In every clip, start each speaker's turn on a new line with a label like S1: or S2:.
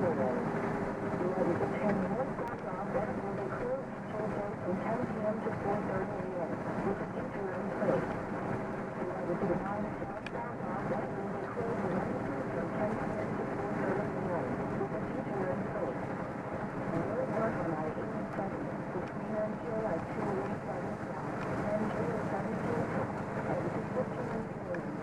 S1: underway. You are to attend northbound off that will be closed Tuesday from 10 p.m. to 4:30 a.m. with a teacher in place. You are to deny southbound off that will be closed Wednesday from 10 p.m. to 4:30 a.m. with a teacher in place. And we'll work on our 82nd between until at 2:87 and 2:17 and the 15 and 40.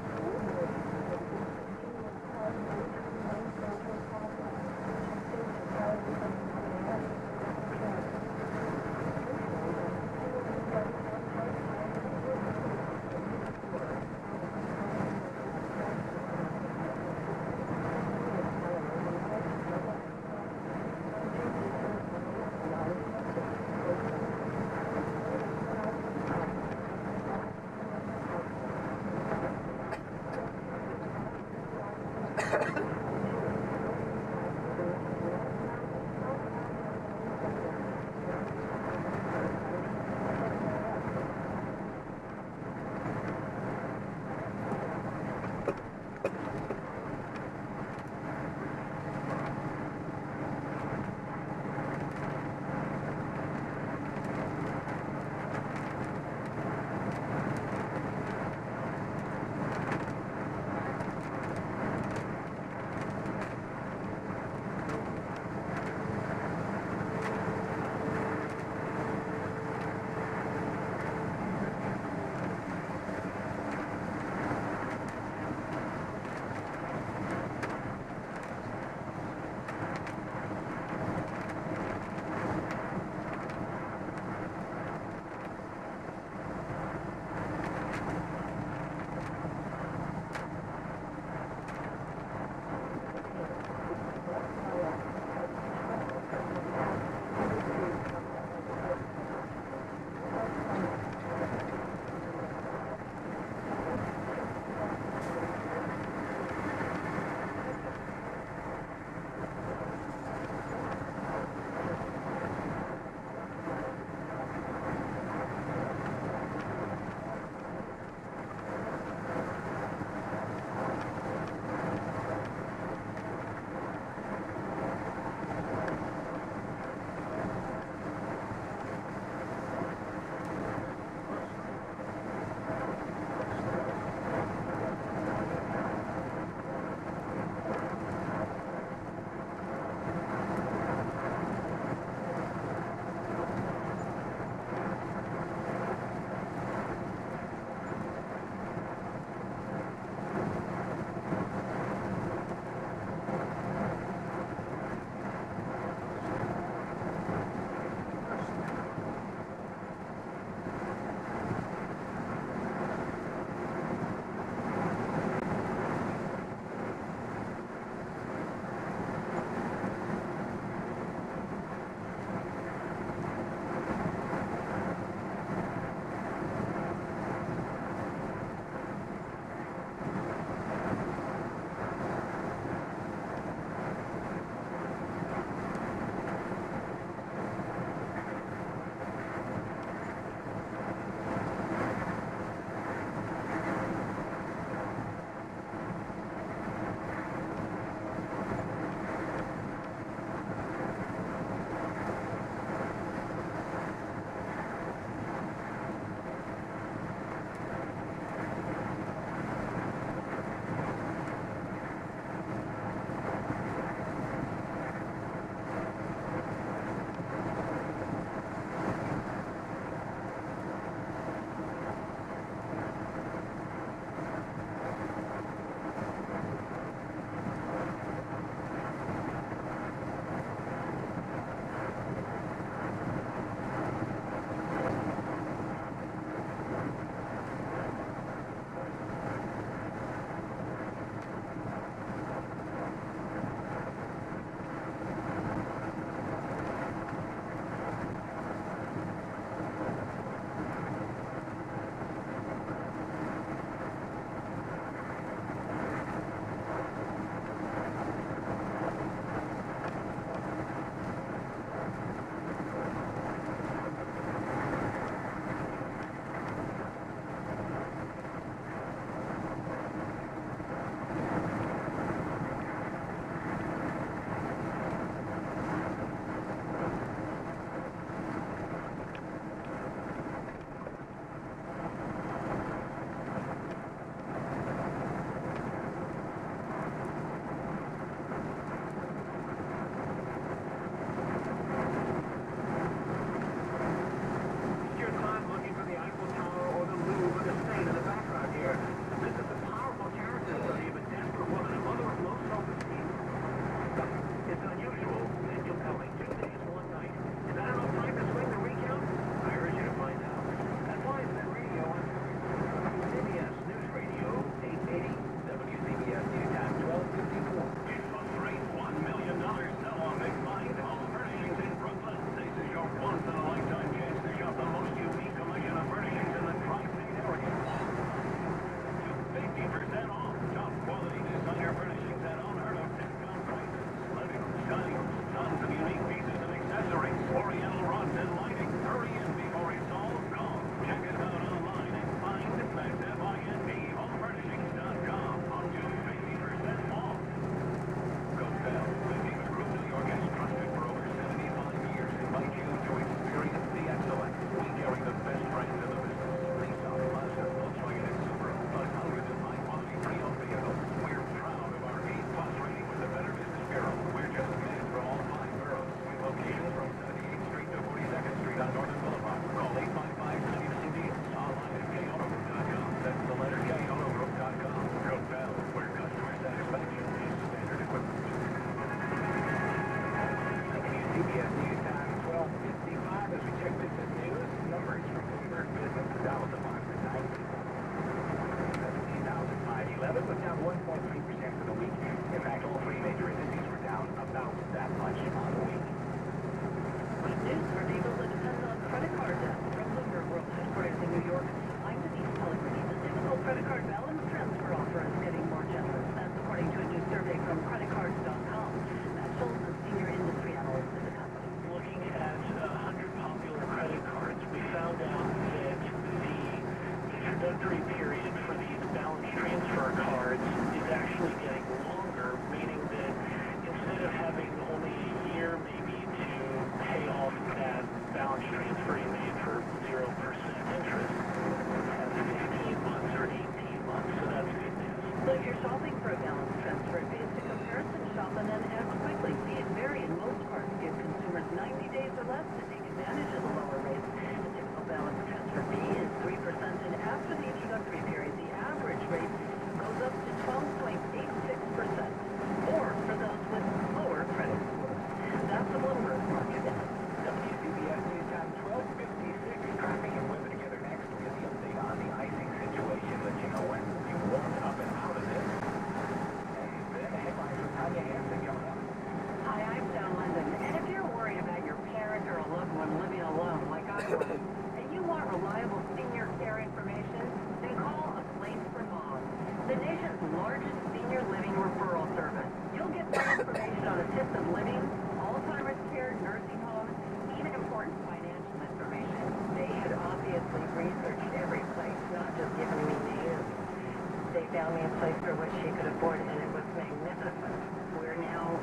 S1: found me a place for which she could afford, and it was magnificent. We're now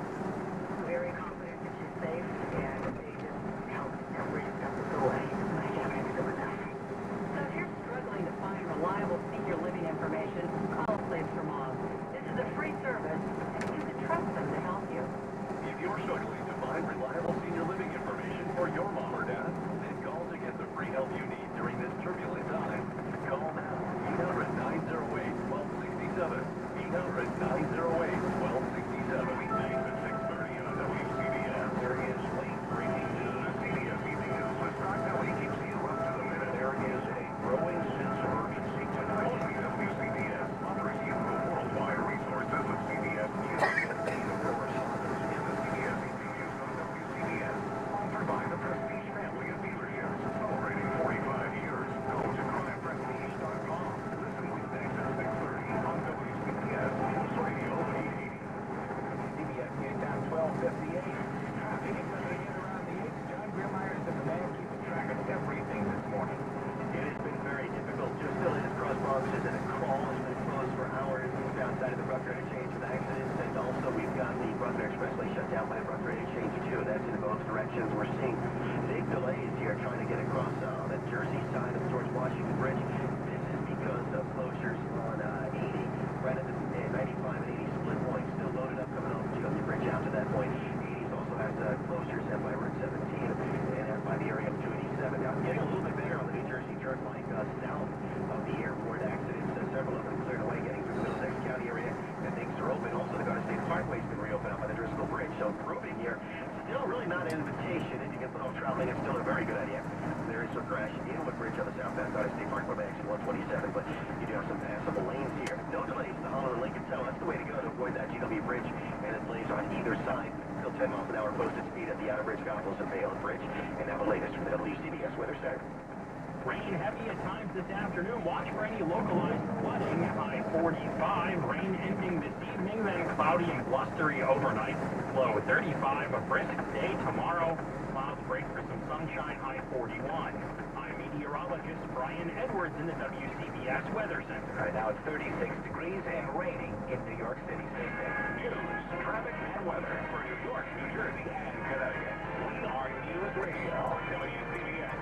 S1: very confident that she's safe, and they just helped every step of the way. I can't thank them enough. So if you're struggling to find reliable senior living information, call Place for Moms. This is a free service, and you can trust them to help you.
S2: If you're struggling to find reliable senior living information for your mom or dad, then call to get the free help you need during this turbulent time. Call now, 800-908-1267. 800-908-1267. Weekdays at 6:30 on WCBS. There is late breaking news. CBS Evening News with Scott Kelly keeps you up to the minute. There is a growing sense of urgency tonight. Only WCBS offers you the worldwide resources of CBS News. Sponsored by the Prestige family of dealerships, celebrating 45 years. Go to crimeprestige.com. Listen weekdays at 6:30 on WCBS News Radio 880. CBS News Time 1258. Traffic is coming in around the 8th. John Griermeyer is the man keeping track of everything this morning. It has been very difficult. Just still is crosswalks is in a crawl. Has been closed for hours outside of the Bruckner Interchange with accidents, and also we've got the Bruckner Expressway shut down by Bruckner Interchange too. That's in both directions. We're seeing big delays here trying to get across the Jersey side of the George Washington Bridge. This is because of closures on 80, right at the 95 and 80 split point. Still loaded up coming off the GW Bridge out to that point. 80s also has closures at by Route 17 and out by the area of 287. Now getting a little bit better on the New Jersey Turnpike south of the airport accidents. Several of them cleared away getting through the Middlesex County area, and things are open. Also, the Garden State Parkway has been reopened out by the Driscoll Bridge, so improving here. Still really not an invitation. If you get little traveling, it's still a very good idea. There is some crash in Inwood Bridge on the southbound Garden State Parkway by exit 127, but you do have some passable lanes here. No delays to Holland and Lincoln Town. That's the way to go to avoid that GW Bridge, and the delays on either side. Still 10 miles an hour posted speed at the Outer Bridge, Goggles, and Vale Bridge. And now the latest from the WCBS Weather Center.
S3: Rain heavy at times this afternoon. Watch for any localized flooding. High 45. Rain ending this evening, then cloudy and blustery overnight. Low 35. A brisk day tomorrow. Clouds break for some sunshine. High 41. I'm meteorologist Brian Edwards in the WCBS Weather Center.
S2: Right now it's 36 degrees and raining in New York City. News, traffic, and weather for New York, New Jersey, and Connecticut. We are News Radio WCBS.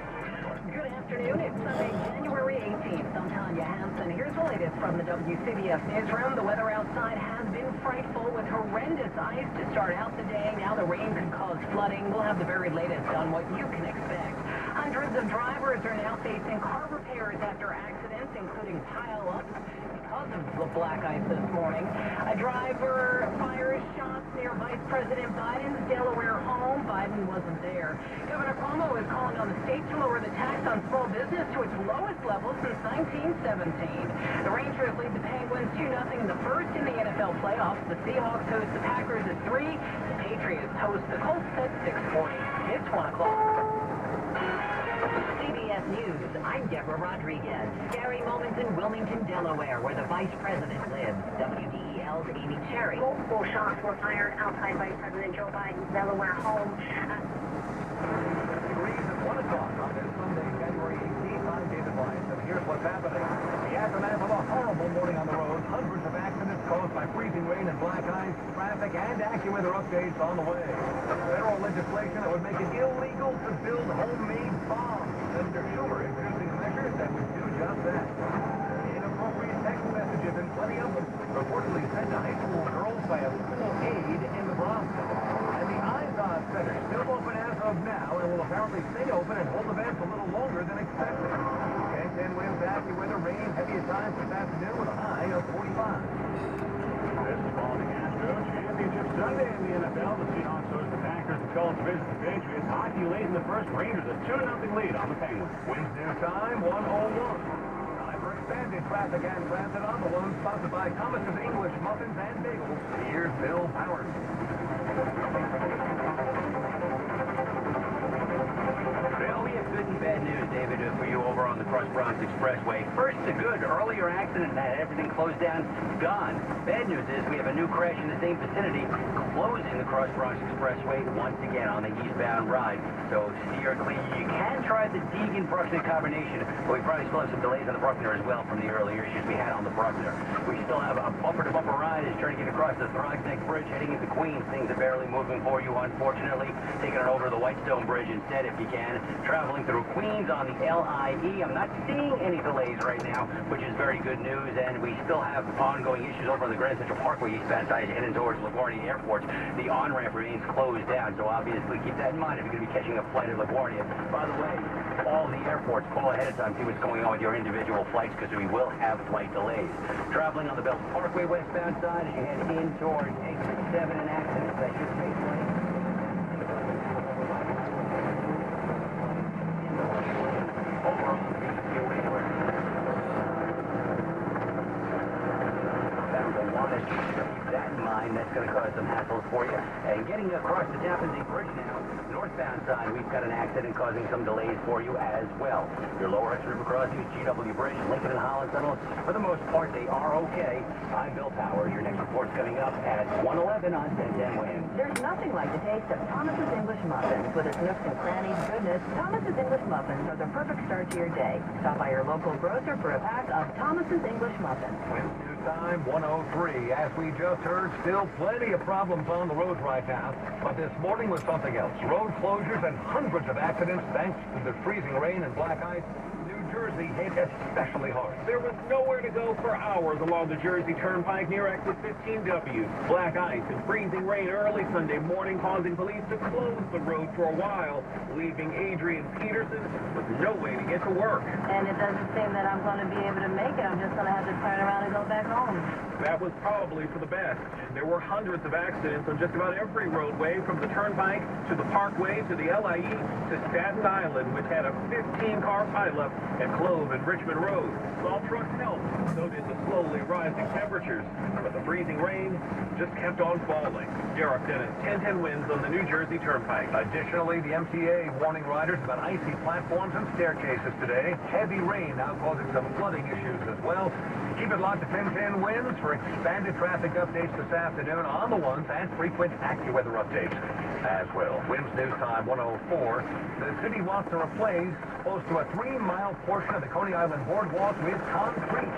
S1: Good afternoon. It's Sunday, January 18th. I'm Tanya Hansen. Here's the latest from the WCBS newsroom. The weather outside has been frightful with horrendous ice to start out the day. Now the rain could cause flooding. We'll have the very latest on what you can expect. Hundreds of drivers are now facing car repairs after accidents, including pile-ups because of the black ice this morning. A driver fires shots near Vice President Biden's Delaware home. Biden wasn't there. Governor Cuomo is calling on the state to lower the tax on small business to its lowest level since 1917. The Rangers lead the Penguins 2-0 in the first in the NFL playoffs. The Seahawks host the Packers at 3. The Patriots host the Colts at 6:40. It's 1 o'clock. CBS News, I'm Deborah Rodriguez. Scary moments in Wilmington, Delaware, where the vice president lives. WDEL's Amy Cherry.
S4: Multiple shots were fired outside Vice President Joe Biden's Delaware home.
S2: Degrees at 1 o'clock on this Sunday, January 18th. I'm David Weiss, and here's what's happening. The aftermath of a horrible morning on the road. Hundreds of accidents caused by freezing rain and black ice. Traffic and AccuWeather updates on the way. Federal legislation that would make it illegal to build homemade bombs. Senator Schumer introducing measures that would do just that. Inappropriate text messages, and plenty of them, reportedly sent to high school girls by a school aide in the Bronx. And the Izod Center still open as of now, and will apparently stay open and hold events a little longer than expected. 10-10 winds, AccuWeather, rain, heavy at times this afternoon with a high of 45.
S3: This is Baltic Astros Championship Sunday in the NFL. The Seahawks host the Packers. The Colts visit the Patriots. Hockey late in the first. Rangers a 2-0 lead on the Penguins.
S2: Wednesday time, 1:01. Time for expanded traffic and transit on the one sponsored by Thomas's English Muffins and Bagels. Here's Bill Powers.
S5: Well, we have good and bad news, David, for you over on the Cross Bronx Expressway. First The good, earlier accident that everything closed down, gone. Bad news is we have a new crash in the same vicinity, closing the Cross Bronx Expressway once again on the eastbound ride. So steer clear. You can try the Deegan-Bruckner combination, but we probably still have some delays on the Bruckner as well from the earlier issues we had on the Bruckner. We still have a bumper-to-bumper ride as trying to get across the Throgs Neck Bridge heading into Queens. Things are barely moving for you, unfortunately. Taking it over to the Whitestone Bridge instead if you can. Traveling through Queens on the LIE. I'm not seeing any delays right now, which is very good news, and we still have ongoing issues over on the Grand Central Parkway eastbound side heading towards LaGuardia Airport. The on-ramp remains closed down, so obviously keep that in mind if you're going to be catching a flight at LaGuardia. By the way, all the airports call ahead of time, see what's going on with your individual flights, because we will have flight delays. Traveling on the Belt Parkway westbound side as you head in towards exit 7 and accidents that should take place. Keep that in mind. That's going to cause some hassles for you. And getting across the Tappan Zee Bridge now, northbound side, we've got an accident causing some delays for you as well. Your lower Hudson River crossing is GW Bridge, Lincoln and Holland Tunnel. For the most part, they are okay. I'm Bill Powers. Your next report's coming up at 1:11 on 1010 Win.
S1: There's nothing like the taste of Thomas's English Muffins. With its nooks and crannies goodness, Thomas's English Muffins are the perfect start to your day. Stop by your local grocer for a pack of Thomas's English Muffins.
S6: Wednesday time, 1:03. As we just heard, still plenty of problems on the roads right now. But this morning was something else. Road closures and hundreds of accidents thanks to the freezing rain and black ice. New Jersey hit especially hard.
S3: There was nowhere to go for hours along the Jersey Turnpike near exit 15W. Black ice and freezing rain early Sunday morning causing police to close the road for a while, leaving Adrian Peterson with no way to get to work.
S1: And it doesn't seem that I'm going to be able to make it. I'm just going to have to turn around and go back home.
S3: That was probably for the best. There were hundreds of accidents on just about every roadway, from the Turnpike to the Parkway to the LIE to Staten Island, which had a 15-car pileup at Clove and Richmond Road. All trucks helped, so did the slowly rising temperatures. But the freezing rain just kept on falling. Derek Dennis, 1010 Wins on the New Jersey Turnpike.
S6: Additionally, the MTA warning riders about icy platforms and staircases today. Heavy rain now causing some flooding issues as well. Keep it locked to 1010 Wins for expanded traffic updates this afternoon on the ones and frequent AccuWeather updates as well. Wins News Time 1:04. The city wants to replace close to a 3-mile portion of the Coney Island boardwalk with concrete.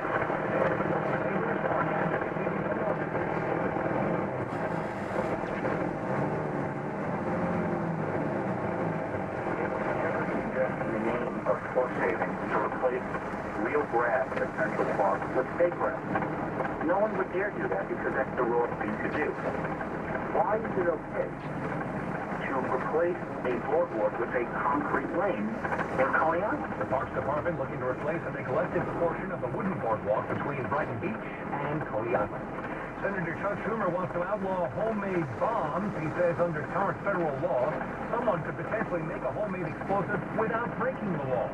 S7: The name of cost savings to replace real grass at Central Park with fake grass. No one would dare do that because that's the wrong thing to do. Why is it okay to replace a boardwalk with a concrete lane in Coney Island?
S6: The Parks Department looking to replace a neglected portion of the wooden boardwalk between Brighton Beach and Coney Island. Senator Chuck Schumer wants to outlaw homemade bombs. He says under current federal law, someone could potentially make a homemade explosive without breaking the law.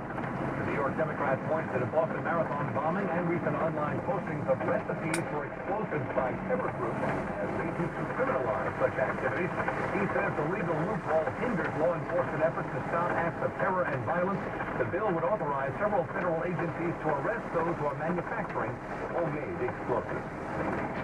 S6: The New York Democrat points to the Boston Marathon bombing and recent online postings of recipes for explosives by terror groups as reason to criminalize such activities. He says the legal loophole hinders law enforcement efforts to stop acts of terror and violence. The bill would authorize several federal agencies to arrest those who are manufacturing homemade explosives.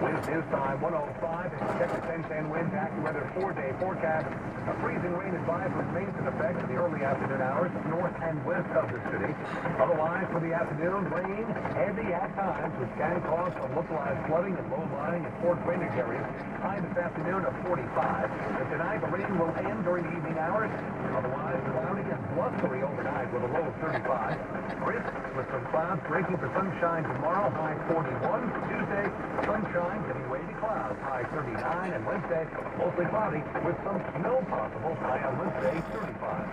S6: Wins News Time 1:05. It's check the 1010 Winds AccuWeather 4-day forecast. A freezing rain advisory remains in effect for the early afternoon hours north and west of the city. Otherwise, for the afternoon, rain heavy at times, which can cause some localized flooding in low-lying and poor drainage areas. High this afternoon of 45. But tonight, the rain will end during the evening hours. Otherwise, cloudy and blustery overnight with a low of 35. Crisp with some clouds breaking for sunshine tomorrow, high 41. Tuesday, sunshine giving way to clouds, high 39. And Wednesday, mostly cloudy with some snow possible, high on Wednesday, 35.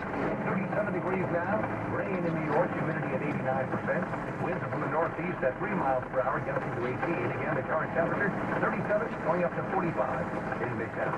S6: 37 degrees now. Rain in New York, humidity at 89%. Winds are from the northeast at 3 miles per hour, gusting to 18. Again, the current temperature, 37, going up to 45 in Midtown.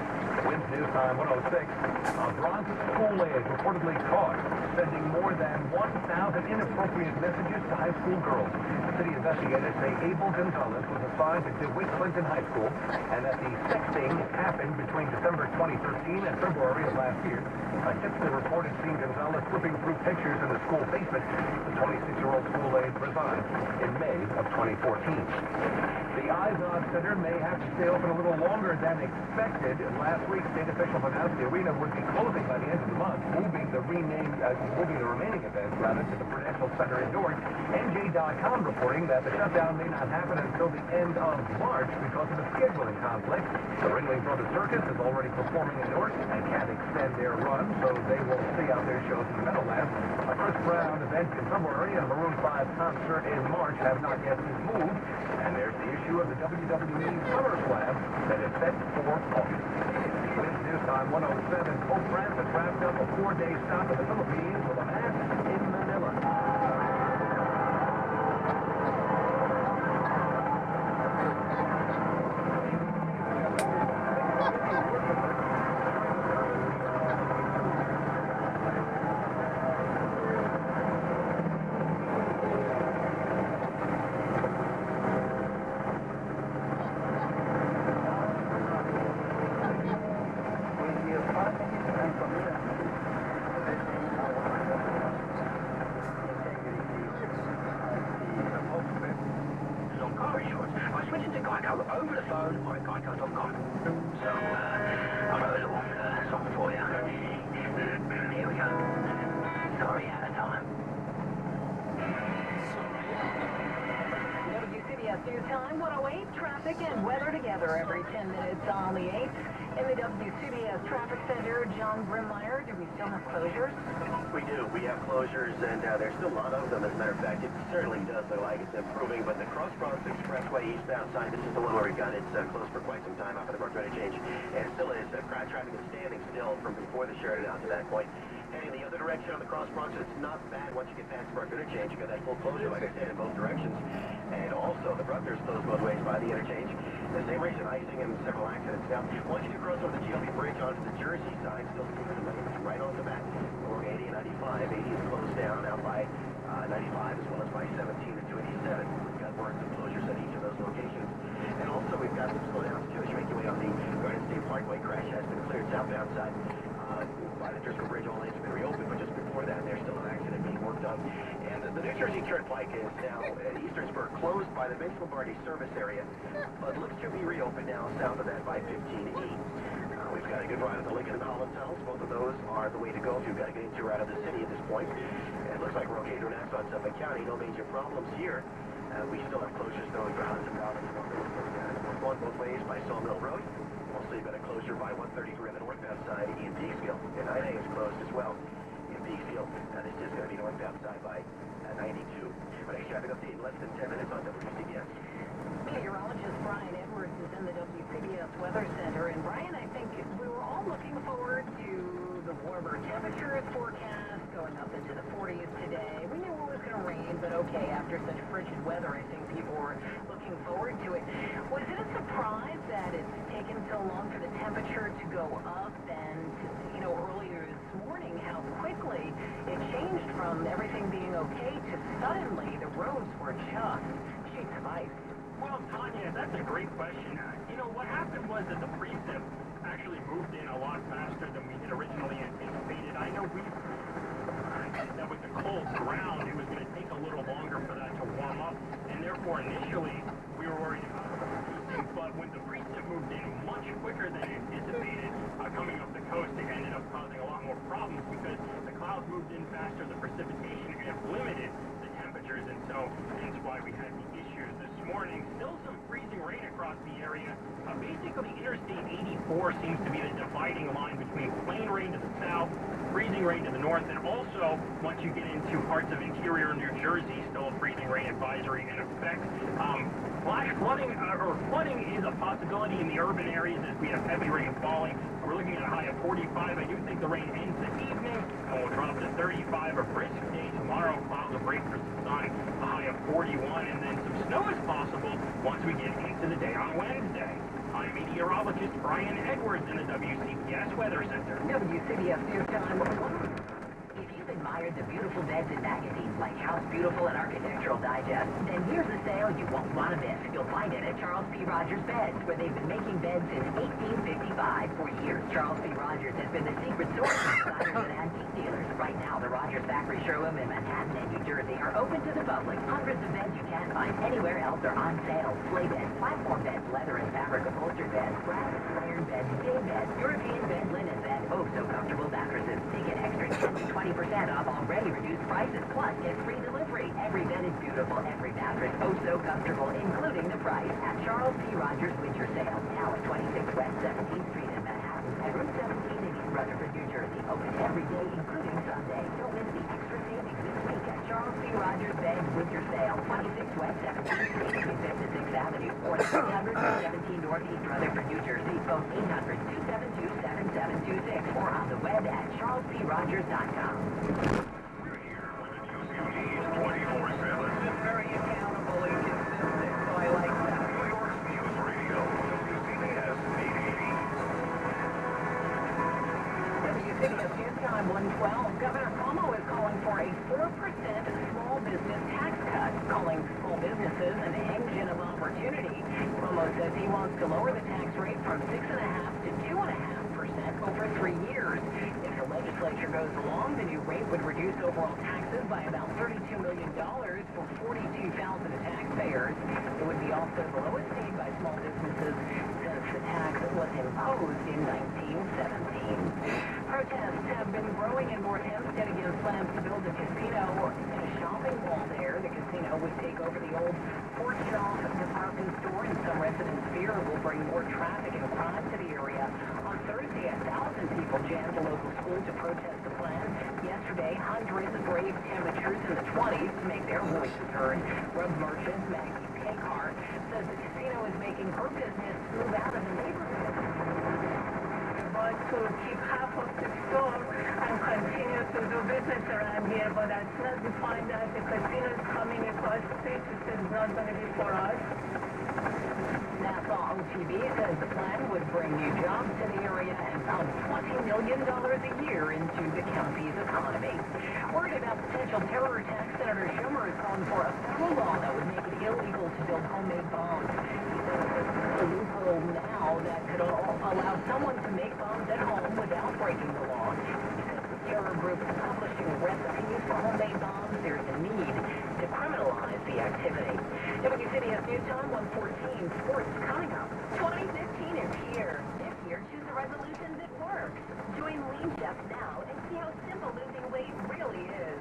S6: Winds News Time 1:06. A Bronx school aide reportedly caught sending more than 1,000 inappropriate messages to high school girls. City investigators say Abel Gonzalez was assigned to DeWitt Clinton High School and that the sex flooding happened between December 2013 and February of last year. Typically reported seeing Gonzalez flipping through pictures in the school basement. The 26-year-old school aide resigned in May of 2014. The Izod Center may have to stay open a little longer than expected. Last week, state officials announced the arena would be closing by the end of the month, moving the remaining events to the Prudential Center indoors. NJ.com reporting that the shutdown may not happen until the end of March because of a scheduling conflict. The Ringling Brothers Circus is already performing indoors and can't extend their run, so they will see out their shows in the Meadowlands. A Chris Brown event in February and a Maroon 5 concert in March have not yet been moved. And there's the issue of the WWE Summer Slam that is set for August. With News Time 107, Pope Francis wrapped up a 4-day stop in the Philippines with a mass in Manila.
S5: Over the phone or at Geico.com. So, I've got a little song for you. Here we go. Sorry, out of time.
S1: WCBS News Time 108, traffic and weather together every 10 minutes on the 8th. In the WCBS Traffic Center, John Brimmeyer, do we still have closures?
S8: We do. We have closures, and there's still a lot of them. As a matter of fact, it certainly does look like it's improving, but the Cross Bronx Expressway eastbound side, this is the one where we've got it closed for quite some time after the Brook interchange, and it still is. Traffic is standing still from before the Sheridan out to that point. Heading the other direction on the Cross Bronx, it's not bad once you get past Brook interchange. You got that full closure, like I said, in both directions. And also, the Bruckner's closed both ways by the interchange. The same reason icing and several accidents. Now, once you cross over the GOP Bridge onto the Jersey side, still seeing the lanes right on the back. Over 80 and 95. 80 is closed down out by 95 as well as by 17 and 287. We've got work and closures at each of those locations. And also, we've got some slowdowns too as you make your way on the Garden State Parkway. Crash has been cleared southbound side. By the Driscoll Bridge, all lanes have been reopened, but just before that, there's still an accident being worked on. And the New Jersey Turnpike is now at Easternsburg, closed by the Vince Lombardi service area, but looks to be reopened now south of that by 15E. We've got a good ride at the Lincoln and Holland tunnels. Both of those are the way to go if you've got to get into or out of the city at this point. And it looks like we're okay to Nassau and Suffolk County. No major problems here. We still have closures going for Hudson Valley. Going both ways by Sawmill Road. Also, you've got a closure by 133 on the northbound side in Peekskill. And 9A is closed as well in Peekskill. This is going to be northbound side by 92. Our next traffic update in less than 10 minutes on WCBS.
S1: Meteorologist Brian Edwards is in the WCBS Weather Center. And Brian, I think we were all looking forward to the warmer temperatures forecast going up into the 40s today. We knew it was going to rain, but okay, after such frigid weather, I think people were looking forward to it. Was it a surprise that it's taken so long for the temperature to go up? And, you know, earlier this morning, how quickly it changed from everything being okay to suddenly the roads were just sheets of ice.
S3: Well, Tanya, that's a great question. You know, what happened was that the precip actually moved in a lot faster than we had originally anticipated. I know that with the cold ground, it was going to take a little longer for that to warm up, and therefore initially we were worried about it. But when the precip moved in much quicker than anticipated, coming up the coast, it ended up causing a lot more problems because the clouds moved in faster, the precipitation, and it limited the temperatures, and so hence why we had the issues this morning. Still some freezing rain across the area. Basically, Interstate 84 seems to be the dividing line between plain rain to the south, freezing rain to the north, and also, once you get into parts of interior New Jersey, still a freezing rain advisory in effect. Flash flooding, or flooding is a possibility in the urban areas as we have heavy rain falling. We're looking at a high of 45. I do think the rain ends this evening, and we'll drop to 35. A brisk day tomorrow. Clouds will break for some sun. A high of 41, and then some snow is possible once we get into the day on Wednesday. I'm meteorologist Brian Edwards in the WCBS Weather Center.
S1: WCBS News Time. If you've admired the beautiful beds in magazines like House Beautiful and Architectural Digest, then here's a sale you won't want to miss. You'll find it at Charles P. Rogers Beds, where they've been making beds since
S9: Charles P. Rogers has been the secret source of designers and antique dealers. Right now, the Rogers Factory Showroom in Manhattan and New Jersey are open to the public. Hundreds of beds you can't find anywhere else are on sale. Sleigh beds, platform beds, leather and fabric upholstered beds, brass iron beds, day beds, European bed linens, and oh so comfortable mattresses. Take an extra 10 to 20% off already reduced prices, plus get free delivery. Every bed is beautiful, every mattress oh so comfortable, including the price at Charles P. Rogers Winter Sale. Now at 26 West 17th Street in Manhattan and Route 17 in East Rutherford, New Jersey. Open every day, including Sunday. Don't miss the extra savings this week at Charles P. Rogers Bed Winter Sale. 26 West 17th Street between 5th and 6th Avenue. Or 317 Northeast Rutherford, New Jersey. Phone 800-272-7726 or on the web at charlesprogers.com.
S2: We're here with the news you need 24/7.
S9: Very accountable and consistent, so I like that.
S2: New York's News Radio, WCBS 880.
S9: WCBS News Time 112. Governor Cuomo is calling for a 4% small business tax cut, calling small businesses an engine of opportunity. Cuomo says he wants to lower the tax rate from 6.5% to 2.5% over 3 years. If the legislature goes along, the new rate would reduce overall taxes by about $32 million for 42,000 taxpayers. It would be also the lowest paid by small businesses since the tax was imposed in 1917. Protests have been growing in North Hempstead against plans to build a casino and a shopping mall there. The casino would take over the old Fortune-off department store, and some residents fear it will bring more traffic and crime to the area. On Thursday, 1,000 people jammed a local school to protest the plan. Yesterday, hundreds braved temperatures in the 20s to make their voices heard. Rug merchant Maggie Paycar says the casino is making her business move out of the neighborhood.
S10: But to keep half of the store and continue to do business around here, but as soon as we find out the casino is coming across the street, it's not going to be for us.
S9: Nassau OTB says the plan would bring new jobs to the area and pump $20 million a year into the county's economy. Worried about potential terror attacks, Senator Schumer is calling for a federal law that would make it illegal to build homemade bombs. He says there's a loophole now that could allow someone to make bombs at home without breaking the law. He says the terror group is publishing recipes for homemade bombs. There's a need to criminalize the activity. WCBS News Time 114 Sports coming up. 2015 is here. This year, choose a resolution that works. Join Lean Chef now and see how simple losing weight really is.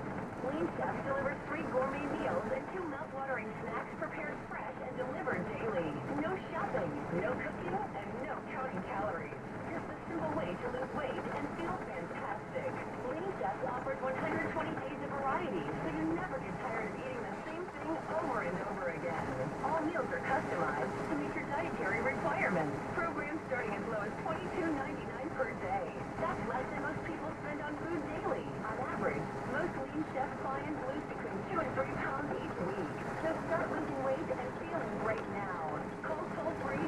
S9: Lean Chef delivers 3 gourmet meals and 2 mouth-watering snacks prepared fresh and delivered daily. No shopping, no cooking, and no counting calories. Just a simple way to lose weight and feel fantastic. Lean Chef offers 120 days of variety, so you never get tired of eating the same thing over and over again. All meals are customized to meet your dietary requirements. Programs starting as low as $22.99 per day. That's less than most people spend on food daily. On average, most Lean Chef clients lose between 2 and 3 pounds each week. So start losing weight and feeling great now. Call toll-free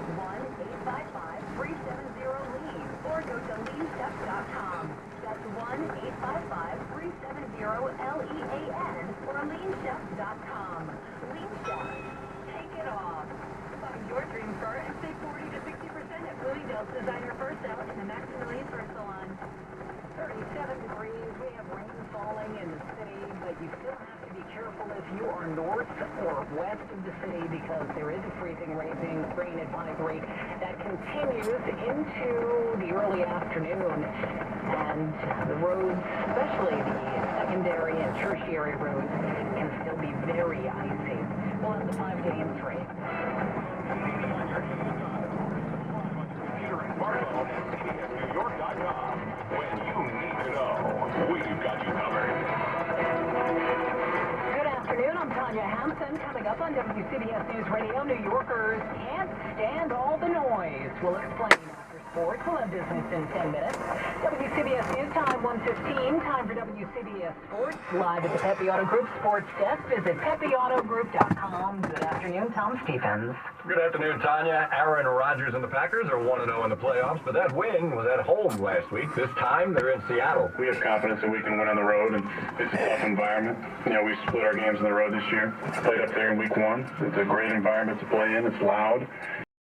S9: 1-855-370-LEAN or go to leanchef.com. That's 1-855-370-LEAN or leanchef.com. Lean Chef. Take it off. Find your dream car and save 40 to 60% at Bloomingdale's Designer First Out in the Maximilian First Salon. 37 degrees. We have rain falling in the city, but you still have to be careful if you are north or west of the city because there is a freezing rain advisory that continues into the early afternoon. And the roads, especially the secondary and tertiary roads, can still be very icy. We'll have the 5-day in 3.
S2: CBSNewYork.com. When you need to know, we've got you covered.
S9: Good afternoon, I'm Tanya Hampson. Coming up on WCBS News Radio, New Yorkers can't stand all the noise. We'll explain after sports. We'll have business in 10 minutes. WCBS News Time 1:15. Time for WCBS Sports. Live at the Pepe Auto Group Sports Desk. Visit PepeAutoGroup.com. Good afternoon, Tom Stephens.
S6: Good afternoon, Tanya. Aaron Rodgers and the Packers are 1-0 in the playoffs, but that win was at home last week. This time, they're in Seattle.
S11: We have confidence that we can win on the road, and it's a tough environment. You know, we split our games on the road this year. Played up there in week 1. It's a great environment to play in. It's loud.